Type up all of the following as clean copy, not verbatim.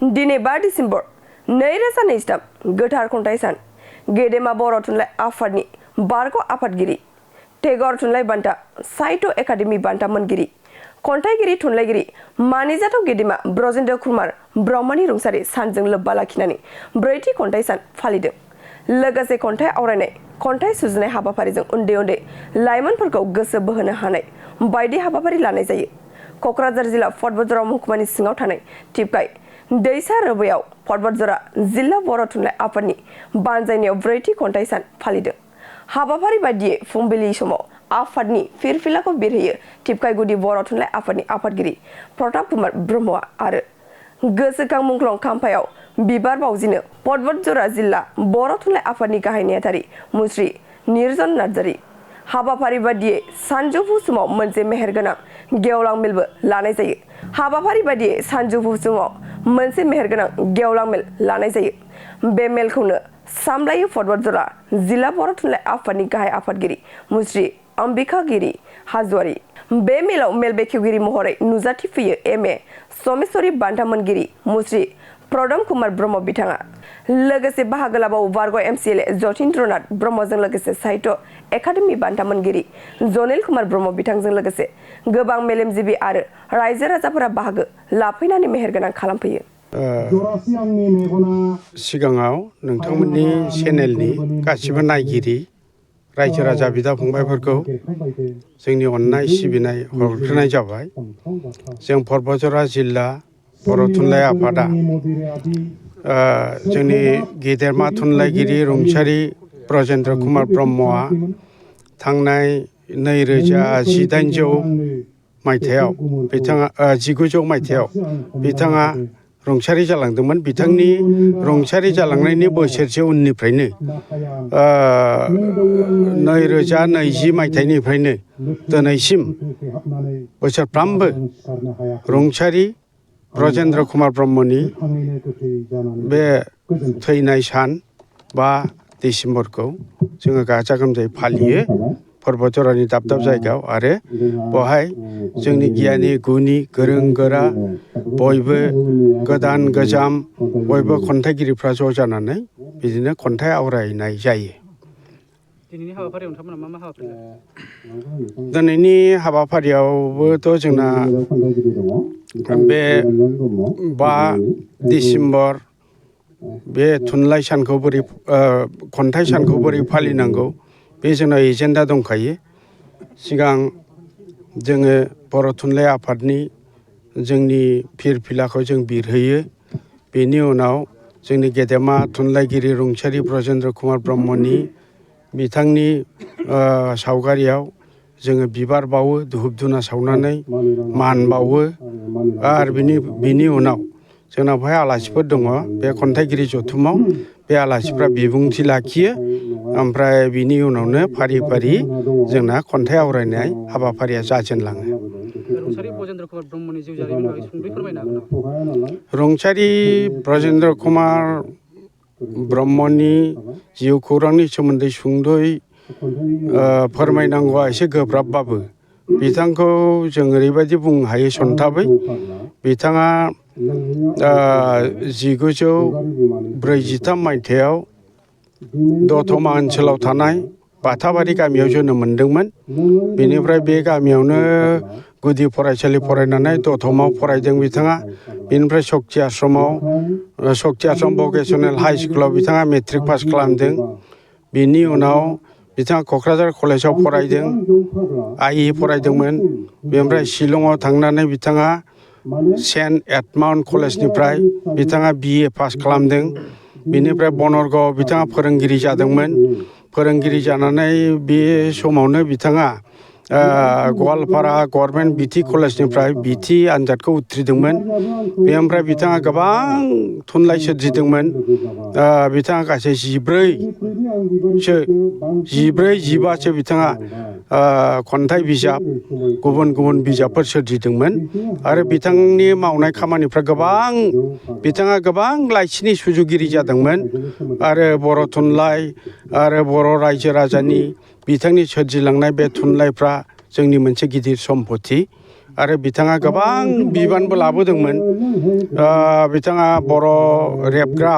दिनै 5 डिसेम्बर 2023 गोथार खन्थाइ सान गेदेमा बर' थुनलाइ आफादनि बारग' आफादगिरि टेगर थुनलाइ बान्था साहित्य एकाडेमि बान्था मोनगिरि खन्थाइगिरि थुनलाइगिरि मानिजाथाव गेदेमा ब्रजेन्द्र कुमार ब्रह्मनि रुंसारि सानजों लोब्बा लाखिनानै 4थि खन्थाइ सान फालिदों। लोगोसे खन्थाइ आवरायनाय खन्थाइ सुजुनाय हाबाफारिजों उन्दै उन्दै लाइमोनफोरखौ गोसो बोहोनो हानाय बायदि हाबाफारि लानाय जायो। क'क्राझार जिल्ला पर्बतजरा महकुमानि सिङाव थानाय टिपकाइ दैसा रोबैयाव पर्बतजरा जिल्ला बर' थुनलाइ आफादनि बानजायनायाव 4थि खन्थाइ सान फालिदों। हाबाफारि बायदियै फुंबिलि समाव आफादनि फिरफिलाखौ बिरहोयो टिपकाइ गुदि बर' थुनलाइ आफादनि आफादगिरि प्रताप कुमार ब्रह्मआ आरो गोसोखां मुंख्लं खाम्फायाव बिबार बावजिनो पर्बतजरा जिल्ला बर' थुनलाइ आफादनि गाहाय नेहाथारि मुस्रि निरजन नार्जारि। हाबाफारि बायदियै सानजौफु समाव मोनसे मेहेरगोनां गेवलां मेलबो लानाय जायो। हाबाफारि बायदियै सानजौफु समाव मोनसे मेहेरगोनां गेवलां मेल लानाय जायो। बे मेलखौनो सामलायो पर्बतजरा जिल्ला बर' थुनलाइ आफादनि गाहाय आफादगिरि मुस्रि अम्बिकागिरि हाज'वारि। बे मेलाव मेल बेखेवगिरि महरै नुजाथिफैयो एम.ए. समेश्वरी बान्था मोनगिरि मुस्रि प्रदम कुमार ब्रह्म बिथाङा। लोगोसे बाहागो लाबावो बारग' एम.सि.एल.ए. जतीन्द्रनाथ ब्रह्मजों लोगोसे साहित्य एकाडेमि बान्था मोनगिरि जनिल कुमार ब्रह्म बिथांजों लोगोसे गोबां मेलेमजिबि आरो रायजो राजाफोरा बाहागो लाफैनानै मेहेरगोनां खालामफैयो। सिगाङाव नोंथांमोननि चेनेलनि गासिबो नायगिरि रायजो राजा बिदा फंबायफोरखौ जोंनि अननाय सिबिनाय हरग्रोनाय जाबाय। जों पर्बतजरा जिल्ला बर' थुनलाइ आफादा जोंनि गेदेरमा थुनलाइगिरि रुंसारि ब्रजेन्द्र कुमार ब्रह्मआ थांनाय 1918 मायथाइयाव बिथाङा 1900 मायथाइयाव बिथाङा रुंसारि जालांदोंमोन। बिथांनि रुंसारि जालांनायनि बोसोरसे उननिफ्रायनो 2020 मायथाइनिफ्रायनो दिनैसिम बोसोरफ्रामबो रुंसारि ब्रजेन्द्र कुमार ब्रह्मनि बे थैनाय सान 5 डिसेम्बरखौ जोङो गाजा गोमजायै फालियो पर्बतजरानि दाब दाब जायगायाव। आरो बेवहाय जोंनि गियानि गुनि गोरों गोरा बयबो गोदान गोजाम बयबो खन्थाइगिरिफ्रा ज' जानानै बिदिनो खन्थाइ आवरायनाय जायो। दिनैनि हाबाफारियाव नोंथांमोना मा हाबाफारि लादों? दिनैनि हाबाफारियावबोथ' जोंना बे 5 डिसेम्बर बे थुनलाइ सानखौ बोरै खन्थाइ सानखौ बोरै फालिनांगौ बे जोंना एजेन्डा दंखायो। सिगां जोङो बर' थुनलाइ आफादनि जोंनि फिरफिलाखौ जों बिरहोयो। बेनि उनाव जोंनि गेदेमा थुनलाइगिरि रुंसारि ब्रजेन्द्र कुमार ब्रह्मनि बिथांनि सावगारियाव जोङो बिबार बावो धुप धुना सावनानै मान बावो। आरो बिनि उनाव जोंना बेवहाय आलासिफोर दङ। बे खन्थाइगिरि जथुमाव बे आलासिफ्रा बिबुंथि लाखियो। ओमफ्राय बिनि उनावनो फारि फारि जोंना खन्थाइ आवरायनाय हाबाफारिया जाजेनलाङो। रुंसारि ब्रजेन्द्र कुमार ब्रह्मनि जिउ जारिमिननि बागै सुंद'यै फोरमायनो हागोन नामा? रुंसारि ब्रजेन्द्र कुमार ब्रह्मनि जिउ खौरांनि सोमोन्दै सुंद'यै फोरमायनांगौआ एसे गोब्राबबाबो बिथांखौ जों ओरैबायदि बुंनो हायो सन्थाबै। बिथाङा 1943 मायथाइयाव दतमा ओनसोलाव थानाय बाथाबारि गामियाव जोनोम मोनदोंमोन। बेनिफ्राय बे गामियावनो गुदि फरायसालि फरायनानै दतमायाव फरायदों बिथाङा। बेनिफ्राय सक्ति आश्रम भकेसनेल हाइ स्कुलाव बिथाङा मेट्रिक पास खालामदों। बिनि उनाव बिथाङा क'क्राझार कलेजाव फरायदों, आइ फरायदोंमोन। बेनिफ्राय शिलंआव थांनानै बिथाङा सेन्ट एडमाउन्ट कलेजनिफ्राय बिथाङा BA पास खालामदों। बेनिफ्राय बनरगावआव बिथाङा फोरोंगिरि जादोंमोन। फोरोंगिरि जानानै बे समावनो बिथाङा गवालपारा गभर्नमेन्ट BT कलेजनिफ्राय BT आनजादखौ उथ्रिदोंमोन। बेनिफ्राय बिथाङा गोबां थुनलाइ सोरजिदोंमोन। बिथाङा गासै 15सो बिथाङा खन्थाइ बिजाब गुबुन गुबुन बिजाबफोर सोरजिदोंमोन। आरो बिथांनि मावनाय खामानिफ्रा बिथाङा गोबां लाइसिनि सुजुगिरि जादोंमोन। आरो बर' थुनलाइ आरो बर' रायजो राजानि बिथांनि सोरजिलांनाय बे थुनलाइफ्रा जोंनि मोनसे गिदिर सम्पति। आरो बिथाङा गोबां बिबानबो लाबोदोंमोन बिथाङा बर' रेबग्रा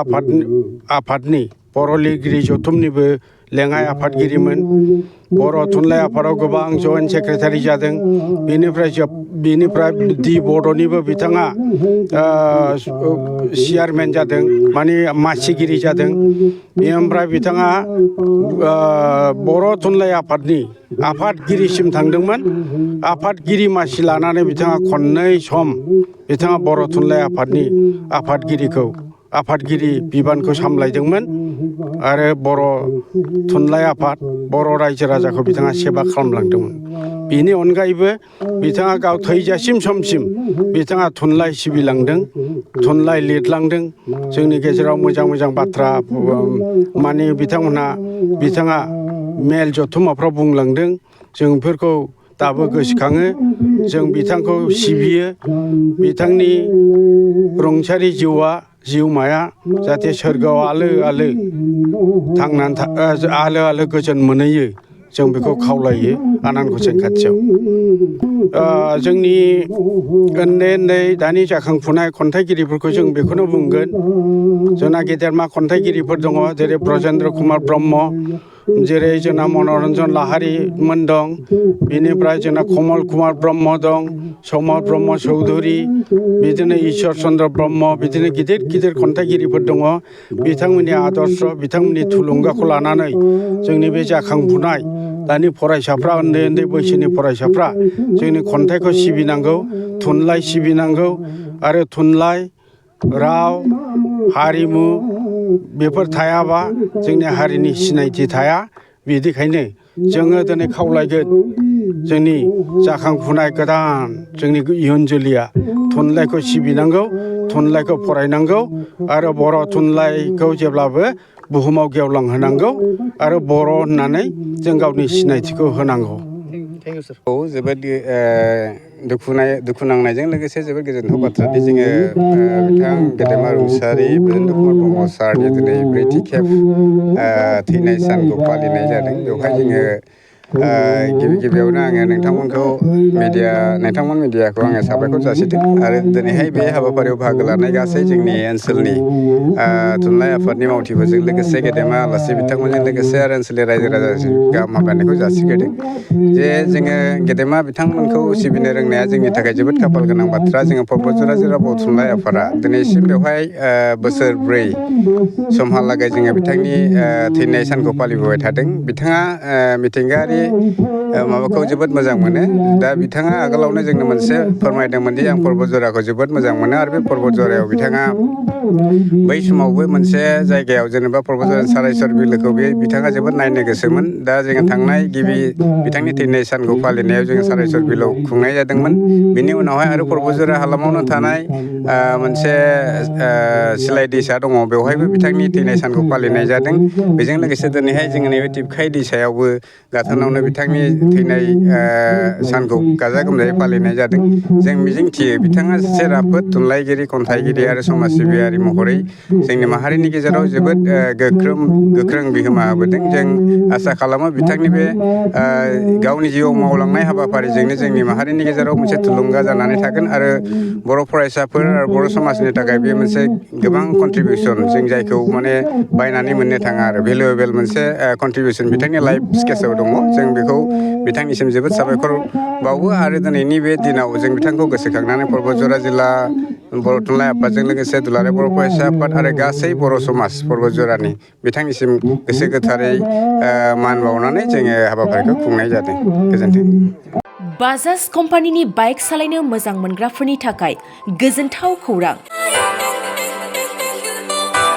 आफादनि बर' लिरगिरि जथुमनिबो लेङाइ आफादगिरिमोन बर' थुनलाइ आफादाव गोबां जइन्ट सेक्रेटारि जादों बिनिफ्राय दि बड'निबो बिथाङा चेयारमेन जादों माने मासिगिरि जादों ओमफ्राय बिथाङा बर' थुनलाइ आफादनि आफादगिरिसिम थांदोंमोन आफादगिरि मासि लानानै बिथाङा खननै सम बिथाङा बर' थुनलाइ आफादनि आफादगिरि बिबानखौ सामलायदोंमोन आरो बर' थुनलाइ आफाद बर' रायजो राजाखौ बिथाङा सेबा खालामलांदोंमोन बेनि अनगायैबो बिथाङा गाव थैजासिम समसिम बिथाङा थुनलाइ सिबिलांदों थुनलाइ लिरलांदों जोंनि गेजेराव मोजां मोजां बाथ्रा माने बिथाङा मेल जथुम्माफ्राव बुंलांदों जों बेफोरखौ दाबो गोसोखाङो जों बिथांखौ सिबियो बिथांनि रुंसारि जिउमाया जाहाथे सोरगोआव आलो आलो गोजोन मोनहैयो जों बेखौ खावलायो आनान गसाइ खाथियाव जोंनि उन्दै दानि जाखांफुनाय खन्थाइगिरिफोरखौ जों बेखौनो बुंगोन जोंना गेदेरमा खन्थाइगिरिफोर दङ जेरै ब्रजेन्द्र कुमार ब्रह्म जेरै जोंना मनरन्जन लाहारिमोन दं बेनिफ्राय जोंना कमल कुमार ब्रह्म दं समर ब्रह्म चौधुरि बिदिनो इसोर चन्द्र ब्रह्म बिदिनो गिदिर गिदिर खन्थाइगिरिफोर दङ बिथांमोननि आदर्श बिथांमोननि थुलुंगाखौ लानानै जोंनि बे जाखांफुनाय दानि फरायसाफ्रा उन्दै बैसोनि फरायसाफ्रा जोंनि खन्थाइखौ सिबिनांगौ थुनलाइ सिबिनांगौ आरो थुनलाइ राव हारिमु बेफोर थायाबा जोंनि हारिनि सिनायथि थाया बिदिखायनो जोङो दिनै खावलायगोन जोंनि जाखांफुनाय गोदान जोंनि इयुन जोलैया थुनलाइखौ सिबिनांगौ थुनलाइखौ फरायनांगौ आरो बर' थुनलाइखौ जेब्लाबो बुहुमाव गेवलांहोनांगौ आरो बर' होननानै जों गावनि सिनायथिखौ होनांगौ जोबोद दुखु नांनायजों लोगोसे जोबोद गोजोनथाव बाथ्रादि जोङो बिथां गेदेमा रुंसारि ब्रजेन्द्र कुमार ब्रह्म सारनि दिनै 4थि खेब थैनाय सानखौ फालिनाय जादों बेवहाय जोङो गिबियावनो आङो नोंथांमोन मिडियाखौ आङो साबायखर जासिदों आरो दिनैहाय बे हाबाफारियाव बाहागो लानाय गासै जोंनि ओनसोलनि थुनलाइ आफादनि मावथिफोरजों लोगोसे गेदेमा आलासि बिथांमोनजों लोगोसे आरो ओनसोलनि रायजो राजाजों गाहाम हामलायनायखौ जासिग्रोदों जे जोङो गेदेमा बिथांमोनखौ सिबिनो रोंनाया जोंनि थाखाय जोबोद खाफाल गोनां बाथ्रा जोङो परबतजरा जिल्ला बर' थुनलाइ आफादा दिनैसिम बेवहाय बोसोरब्रै समहालागै जोङो बिथांनि थैनाय सानखौ फालिबोबाय थादों बिथाङा मिथिंगायारि माबाखौ जोबोद मोजां मोनो दा बिथाङा आगोलावनो जोंनो मोनसे फोरमायदोंमोन दि आं परबतजराखौ जोबोद मोजां मोनो आरो बे परबतजरायाव बिथाङा बै समावबो मोनसे जायगायाव जेनेबा परबतजरा सारायसर बिलोखौ बिथाङा जोबोद नायनो गोसोमोन दा जोङो थांनाय गिबि बिथांनि थैनाय सानखौ फालिनायाव जोङो सारायसर बिलोआव खुंनाय जादोंमोन बिनि उनावहाय आरो परबतजरा हालामावनो थानाय मोनसे सिलाय दैसा दङ बेवहायबो बिथांनि थैनाय सानखौ फालिनाय जादों बेजों लोगोसे दिनैहाय जोङो नैबे टिपखाय दैसायावबो गाथोनावनो बिथांनि थैनाय सानखौ गाजा गोमजायै फालिनाय जादों जों मिजिंथियो बिथाङा सासे राफोद थुनलाइगिरि खन्थाइगिरि आरो समाज सिबियारि महरै जोंनि माहारिनि गेजेराव जोबोद गोख्रों बिहोमा होबोदों जों आसा खालामो बिथांनि बे गावनि जिउआव मावलांनाय हाबाफारिजोंनो जोंनि माहारिनि गेजेराव मोनसे थुलुंगा जानानै थागोन आरो बर' फरायसाफोर आरो बर' समाजनि थाखाय बे मोनसे गोबां कन्ट्रिबिउसन जों जायखौ माने बायनानै मोननो थाङा आरो भेलुएबल मोनसे कन्ट्रिबिउसन बिथांनि लाइफ स्केचाव दङ जों बेखौ बिथांनिसिम जोबोद साबायखर बावो आरो दिनैनि बे दिनाव जों बिथांखौ गोसोखांनानै परबतजरा जिल्ला बर' थुनलाइ आफादजों लोगोसे दुलाराय बर' फरायसा आफाद आरो गासै बर' समाज परबतजरानि बिथांनिसिम गोसो गोथारै मान बावनानै जोङो हाबाफारिखौ खुंनाय जादों गोजोन्थों बाजाज कम्पानिनि बाइक सालायनो मोजां मोनग्राफोरनि थाखाय गोजोनथाव खौरां